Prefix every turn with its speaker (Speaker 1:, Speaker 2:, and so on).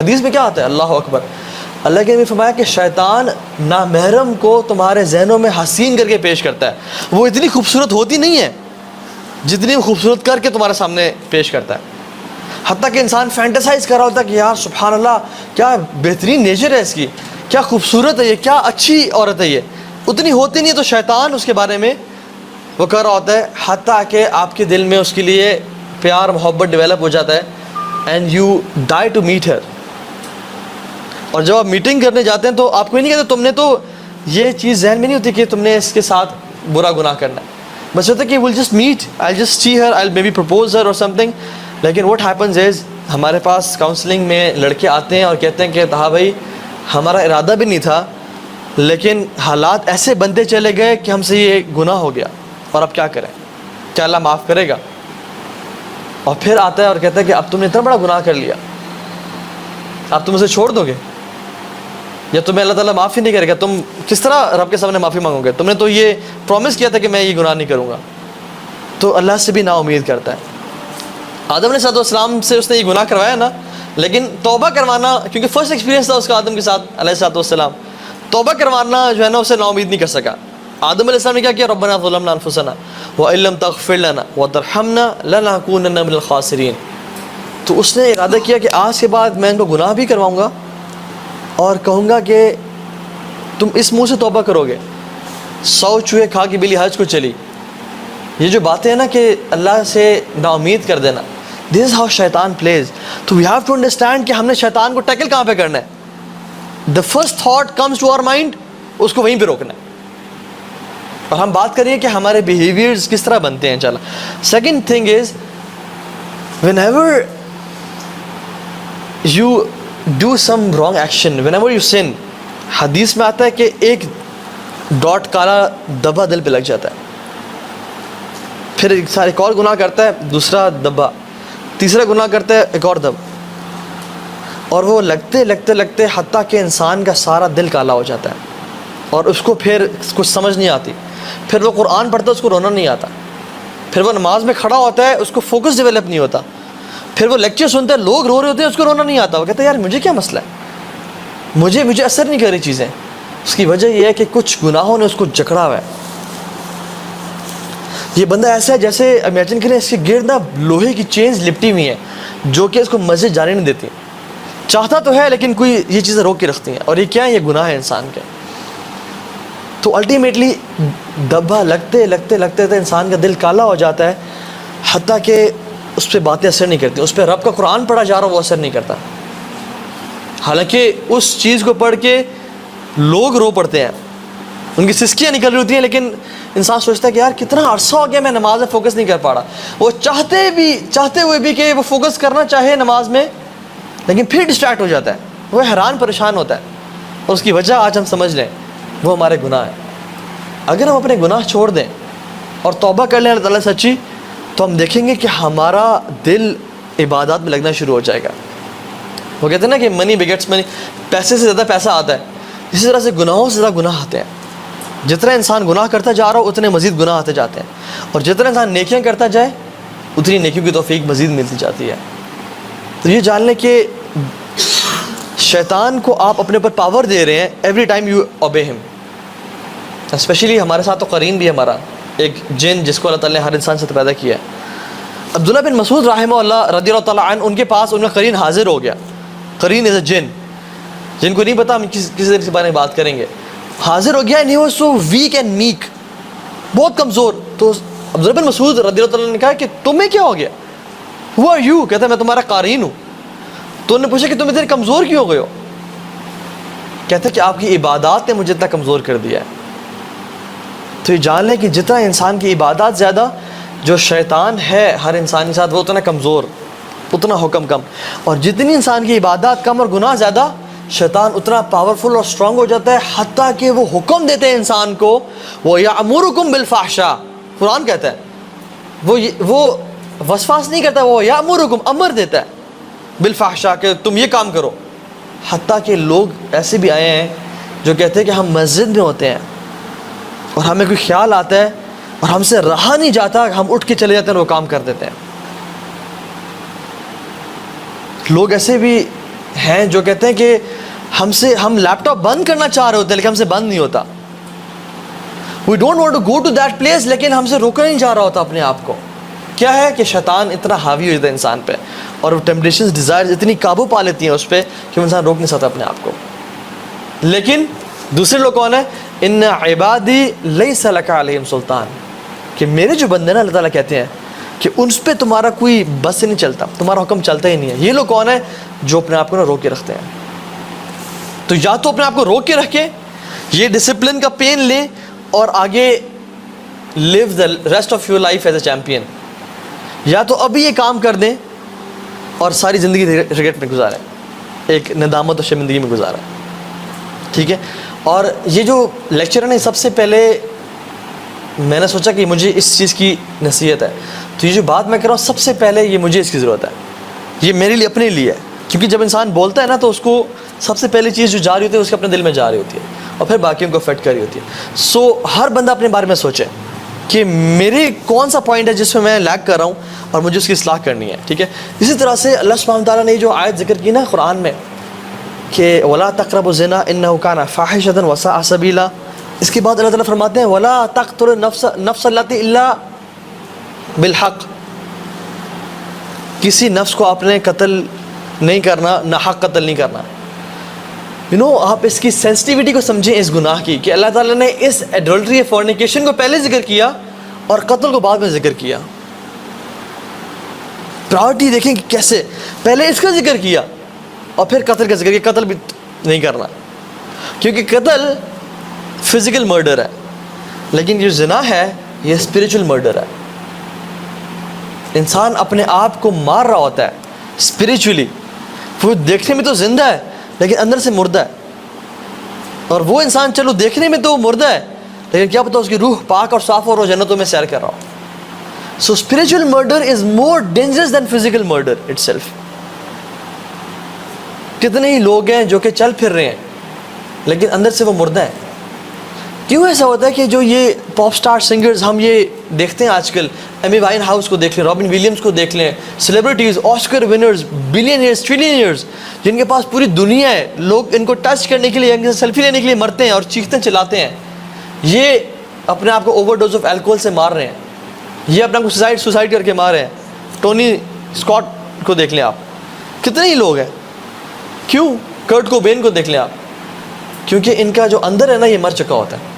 Speaker 1: حدیث میں کیا آتا ہے؟ اللہ اکبر، اللہ کے نبی فرمایا کہ شیطان نامحرم کو تمہارے ذہنوں میں حسین کر کے پیش کرتا ہے. وہ اتنی خوبصورت ہوتی نہیں ہے جتنی وہ خوبصورت کر کے تمہارے سامنے پیش کرتا ہے. حتیٰ کہ انسان فینٹیسائز کر رہا ہوتا ہے کہ یار سبحان اللہ کیا بہترین نیچر ہے اس کی، کیا خوبصورت ہے یہ، کیا اچھی عورت ہے یہ، اتنی ہوتی نہیں ہے. تو شیطان اس کے بارے میں وہ کر رہا ہوتا ہے، حتیٰ کہ آپ کے دل میں اس کے لیے پیار محبت ڈیولپ ہو جاتا ہے. And you die to meet her. اور جب آپ میٹنگ کرنے جاتے ہیں تو آپ کو ہی نہیں کہتے، تم نے تو یہ چیز ذہن میں نہیں ہوتی کہ تم نے اس کے ساتھ برا گناہ کرنا ہے. بس ہوتا ہے کہ will just meet, I just see her, I may be propose her اور سم تھنگ. لیکن واٹ ہیپنز از ہمارے پاس کاؤنسلنگ میں لڑکے آتے ہیں اور کہتے ہیں کہ ہاں بھائی ہمارا ارادہ بھی نہیں تھا لیکن حالات ایسے بنتے چلے گئے کہ ہم سے یہ گناہ ہو گیا اور اب کیا کریں، کیا اللہ معاف کرے گا؟ اور پھر آتا ہے اور کہتا ہے کہ اب تم نے اتنا بڑا گناہ کر لیا، اب تم اسے چھوڑ دو گے یا تمہیں اللہ تعالیٰ معاف ہی نہیں کرے گا؟ تم کس طرح رب کے سامنے معافی مانگو گے؟ تم نے تو یہ پرومس کیا تھا کہ میں یہ گناہ نہیں کروں گا. تو اللہ سے بھی نا امید کرتا ہے. آدم علیہ السلام سے اس نے یہ گناہ کروایا نا، لیکن توبہ کروانا، کیونکہ فرسٹ ایکسپیرینس تھا اس کا آدم کے ساتھ علیہ السلام، توبہ کروانا جو ہے نا اسے نا امید نہیں کر سکا. آدم علیہ السلام نے کیا کیا؟ ربنا ظلمنا انفسنا وان لم تغفر لنا وترحمنا لنکونن من الخاسرین. تو اس نے ارادہ کیا کہ آج کے بعد میں ان کو گناہ بھی کرواؤں گا اور کہوں گا کہ تم اس منہ سے توبہ کرو گے. 100 چوہے کھا کے بلی حج کو چلی. یہ جو باتیں ہیں نا کہ اللہ سے نا امید کر دینا، دس از ہاؤ شیطان پلیز. تو وی ہیو ٹو انڈرسٹینڈ کہ ہم نے شیطان کو ٹیکل کہاں پہ کرنا ہے. The first thought comes to our mind, اس کو وہیں پہ روکنا ہے. اور ہم بات کریے کہ ہمارے بیہیویئرز کس طرح بنتے ہیں. چلا second thing is whenever you do some wrong action, whenever you sin, حدیث میں آتا ہے کہ ایک ڈاٹ کالا دبا دل پہ لگ جاتا ہے. پھر ایک اور گناہ کرتا ہے، دوسرا دبا، تیسرا گناہ کرتا ہے، ایک اور دب، اور وہ لگتے لگتے لگتے حتیٰ کہ انسان کا سارا دل کالا ہو جاتا ہے اور اس کو پھر کچھ سمجھ نہیں آتی. پھر وہ قرآن پڑھتا ہے اس کو رونا نہیں آتا. پھر وہ نماز میں کھڑا ہوتا ہے اس کو فوکس ڈیولپ نہیں ہوتا. پھر وہ لیکچر سنتا ہے، لوگ رو رہے ہوتے ہیں، اس کو رونا نہیں آتا. وہ کہتا ہے یار مجھے کیا مسئلہ ہے، مجھے اثر نہیں کر رہی چیزیں. اس کی وجہ یہ ہے کہ کچھ گناہوں نے اس کو جکڑا ہوا ہے. یہ بندہ ایسا ہے جیسے امیجن کریں اس کے گرد نا لوہے کی چینز لپٹی ہوئی ہیں جو کہ اس کو مسجد جانے نہیں دیتی. چاہتا تو ہے لیکن کوئی یہ چیزیں روک کے رکھتی ہیں. اور یہ کیا ہے؟ یہ گناہ ہے انسان کے. تو الٹیمیٹلی دبا لگتے لگتے لگتے انسان کا دل کالا ہو جاتا ہے، حتیٰ کہ اس پہ باتیں اثر نہیں کرتی. اس پہ رب کا قرآن پڑھا جا رہا وہ اثر نہیں کرتا، حالانکہ اس چیز کو پڑھ کے لوگ رو پڑتے ہیں، ان کی سسکیاں نکل رہی ہوتی ہیں، لیکن انسان سوچتا ہے کہ یار کتنا عرصہ ہو گیا میں نماز میں فوکس نہیں کر پا رہا. وہ چاہتے ہوئے بھی کہ وہ فوکس کرنا چاہے نماز میں، لیکن پھر ڈسٹریکٹ ہو جاتا ہے، وہ حیران پریشان ہوتا ہے. اور اس کی وجہ آج ہم سمجھ لیں وہ ہمارے گناہ ہیں. اگر ہم اپنے گناہ چھوڑ دیں اور توبہ کر لیں اللہ تعالیٰ سچی، تو ہم دیکھیں گے کہ ہمارا دل عبادات میں لگنا شروع ہو جائے گا. وہ کہتے ہیں نا کہ منی بگیٹس منی، پیسے سے زیادہ پیسہ آتا ہے. اسی طرح سے گناہوں سے زیادہ گناہ آتے ہیں. جتنا انسان گناہ کرتا جا رہا ہو اتنے مزید گناہ آتے جاتے ہیں، اور جتنا انسان نیکیاں کرتا جائے اتنی نیکیوں کی توفیق مزید ملتی جاتی ہے. تو یہ جان لیں کہ شیطان کو آپ اپنے اوپر پاور دے رہے ہیں ایوری ٹائم یو اوبے ہم. اسپیشلی ہمارے ساتھ تو قرین بھی ہمارا ایک جن جس کو اللہ تعالیٰ نے ہر انسان سے پیدا کیا ہے. عبداللہ بن مسعود رحمہ اللہ رضی اللہ تعالیٰ عنہ، ان کے پاس ان کا قرین حاضر ہو گیا. قرین از اے جن، جن کو نہیں پتا ہم کس دن کے بارے میں بات کریں گے. حاضر ہو گیا، نہیں وہ سو ویک اینڈ میک، بہت کمزور. تو عبداللہ بن مسعود رضی اللہ تعالیٰ نے کہا کہ تمہیں کیا ہو گیا؟ Who are you? کہتا ہے میں تمہارا قارین ہوں. تو انہوں نے پوچھا کہ تم اتنے کمزور کیوں ہو گئے ہو؟ کہتا ہے کہ آپ کی عبادات نے مجھے اتنا کمزور کر دیا ہے. تو یہ جان لیں کہ جتنا انسان کی عبادات زیادہ، جو شیطان ہے ہر انسان کے ساتھ وہ اتنا کمزور، اتنا حکم کم. اور جتنی انسان کی عبادات کم اور گناہ زیادہ، شیطان اتنا پاورفل اور اسٹرانگ ہو جاتا ہے، حتیٰ کہ وہ حکم دیتے ہیں انسان کو. وہ یأمرکم بالفحشاء، قرآن کہتا ہے، وہ وسواس نہیں کرتا، وہ یأمرکم، امر دیتا ہے بالفحشاء کہ تم یہ کام کرو. حتیٰ کہ لوگ ایسے بھی آئے ہیں جو کہتے ہیں کہ ہم مسجد میں ہوتے ہیں اور ہمیں کوئی خیال آتا ہے اور ہم سے رہا نہیں جاتا، ہم اٹھ کے چلے جاتے ہیں اور وہ کام کر دیتے ہیں. لوگ ایسے بھی ہیں جو کہتے ہیں کہ ہم لیپ ٹاپ بند کرنا چاہ رہے ہوتے ہیں لیکن ہم سے بند نہیں ہوتا. We don't want to go to that place, لیکن ہم سے روکا نہیں جا رہا ہوتا اپنے آپ کو. کیا ہے کہ شیطان اتنا حاوی ہو جاتا ہے انسان پہ, اور وہ ٹیمپٹیشنز ڈیزائرز اتنی قابو پا لیتی ہیں اس پہ کہ وہ انسان روک نہیں سکتا اپنے آپ کو. لیکن دوسرے لوگ کون ہیں؟ ان عبادی لیس لک علیہم سلطان, کہ میرے جو بندے نا اللہ تعالیٰ کہتے ہیں کہ ان پہ تمہارا کوئی بس نہیں چلتا, تمہارا حکم چلتا ہی نہیں ہے. یہ لوگ کون ہیں؟ جو اپنے آپ کو نا روک کے رکھتے ہیں. تو یا تو اپنے آپ کو روک کے رکھیں, یہ ڈسپلن کا پین لیں, اور آگے live the rest of your life as a champion, یا تو ابھی یہ کام کر دیں اور ساری زندگی ریگریٹ میں گزاریں, ایک ندامت و شرمندگی میں گزاریں. ٹھیک ہے. اور یہ جو لیکچر ہے نا, سب سے پہلے میں نے سوچا کہ مجھے اس چیز کی نصیحت ہے, تو یہ جو بات میں کر رہا ہوں سب سے پہلے یہ مجھے اس کی ضرورت ہے, یہ میرے لیے اپنے لیے ہے. کیونکہ جب انسان بولتا ہے نا تو اس کو سب سے پہلی چیز جو جا رہی ہوتی ہے اس کے اپنے دل میں جا رہی ہوتی ہے, اور پھر باقیوں کو افیکٹ کر رہی ہوتی ہے. سو ہر بندہ اپنے بارے میں سوچے کہ میرے کون سا پوائنٹ ہے جس میں میں لیگ کر رہا ہوں اور مجھے اس کی اصلاح کرنی ہے. ٹھیک ہے. اسی طرح سے اللہ سبحانہ تعالیٰ نے جو آیت ذکر کی نا قرآن میں کہ وَلَا تَقْرَبُوا الزِّنَا إِنَّهُ كَانَ فَاحِشَةً وَسَاءَ سَبِيلًا, اس کے بعد اللہ تعالیٰ فرماتے ہیں وَلَا تَقْتُلُوا النَّفْسَ الَّتِي إِلَّا بِالْحَقِّ, کسی نفس کو آپ نے قتل نہیں کرنا, نہ حق قتل نہیں کرنا. آپ اس کی سینسٹیوٹی کو سمجھیں اس گناہ کی, کہ اللہ تعالیٰ نے اس ایڈلٹری فورنیکیشن کو پہلے ذکر کیا اور قتل کو بعد میں ذکر کیا. پرائورٹی دیکھیں کہ کیسے پہلے اس کا ذکر کیا اور پھر قتل کا ذکر کیا. قتل بھی نہیں کرنا, کیونکہ قتل فزیکل مرڈر ہے, لیکن جو زنا ہے یہ اسپریچول مرڈر ہے. انسان اپنے آپ کو مار رہا ہوتا ہے اسپریچولی, وہ دیکھنے میں تو زندہ ہے لیکن اندر سے مردہ ہے. اور وہ انسان چلو دیکھنے میں تو مردہ ہے لیکن کیا پتہ اس کی روح پاک اور صاف اور وہ جنتوں میں سیر کر رہا ہو. So spiritual murder is more dangerous than physical murder itself. کتنے ہی لوگ ہیں جو کہ چل پھر رہے ہیں لیکن اندر سے وہ مردہ ہیں. کیوں ایسا ہوتا ہے کہ جو یہ پاپ سٹار سنگرز ہم یہ دیکھتے ہیں آج کل, ایمی وائن ہاؤس کو دیکھ لیں, رابن ولیمز کو دیکھ لیں, سیلیبریٹیز, آسکر ونرز, بلینئرز, ٹریلینئرز, جن کے پاس پوری دنیا ہے, لوگ ان کو ٹچ کرنے کے لیے, ان سے سیلفی لینے کے لیے مرتے ہیں اور چیختے چلاتے ہیں. یہ اپنے آپ کو اوور ڈوز آف الکوہول سے مار رہے ہیں, یہ اپنا کو سوسائڈ کر کے مار رہے ہیں. ٹونی اسکاٹ کو دیکھ لیں آپ, کتنے ہی لوگ ہیں. کیوں؟ کرٹ کوبین کو دیکھ لیں آپ, کیونکہ ان کا جو اندر ہے نا یہ مر چکا ہوتا ہے.